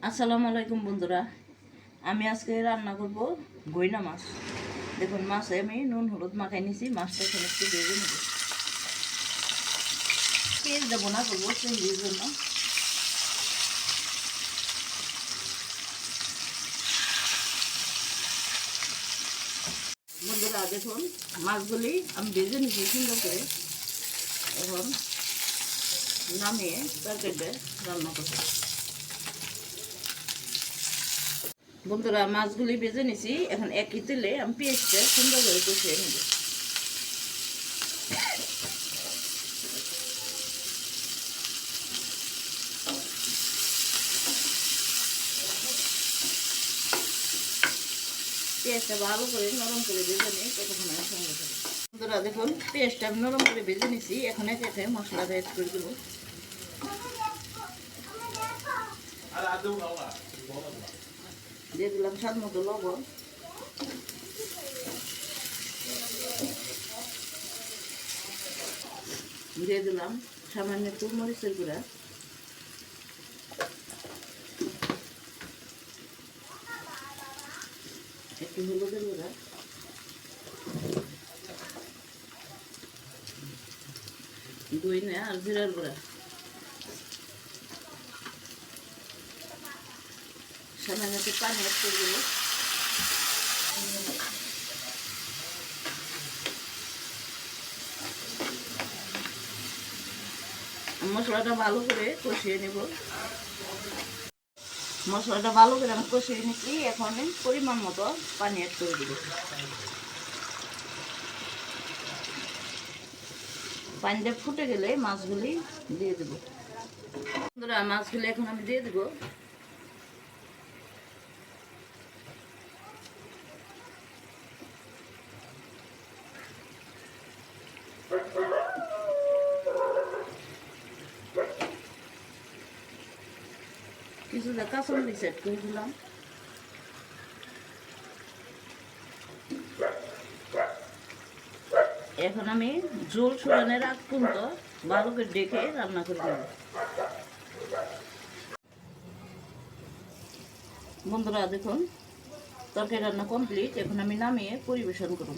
আসসালামু আলাইকুম বন্ধুরা, আমি আজকে রান্না করব গইনা মাছ। দেখুন, মাছে আমি নুন হলুদ মাখাই নিয়েছি। মাছটা এখানে একটু ভেজে নেব। পেঁয়াজ দেবো না, করবো চিংড়ির জন্য। বন্ধুরা দেখুন, মাছগুলি আমি ভেজে নিয়েছি সুন্দর করে। এখন নামিয়ে তরকারিতে রান্না করবো। বন্ধুরা মাছগুলি ভেজে নিছি। এখন একই তেলে আমি পেঁয়াজটা সুন্দর করে কষিয়ে নেব। পেঁয়াজটা ভালো করে নরম করে ভেজে নিই, ততক্ষণ আমি সঙ্গে থাকি। বন্ধুরা দেখুন, পেঁয়াজটা আমি নরম করে ভেজে নিছি। এখন একে মশলাটা অ্যাড করে দেবো। দিয়ে দিলাম স্বাদ মতো লবণ, দিয়ে দিলাম সামান্য একটু মরিচের গুঁড়া, একটু হলুদের গুঁড়া, ধইনা আর জিরার গুঁড়া, সামান্য একটু পানি অ্যাড করে দেবো। মশলাটা ভালো করে কষিয়ে নেব। মশলাটা ভালো করে আমি কষিয়ে নিচ্ছি। এখন পরিমাণ মতো পানি অ্যাড করে দেব। পানিটা ফুটে গেলে মাছগুলি দিয়ে দেবো। বন্ধুরা মাছগুলি এখন আমি দিয়ে দেবো। কিছুটা কাঁচামরিচ সেট করে দিলাম। এখন আমি ঝোল শুকানোর আগ পর্যন্ত ভালো করে ডেকে রান্না করে দেব। বন্ধুরা দেখুন, তরকারি রান্না কমপ্লিট। এখন আমি নামিয়ে পরিবেশন করব।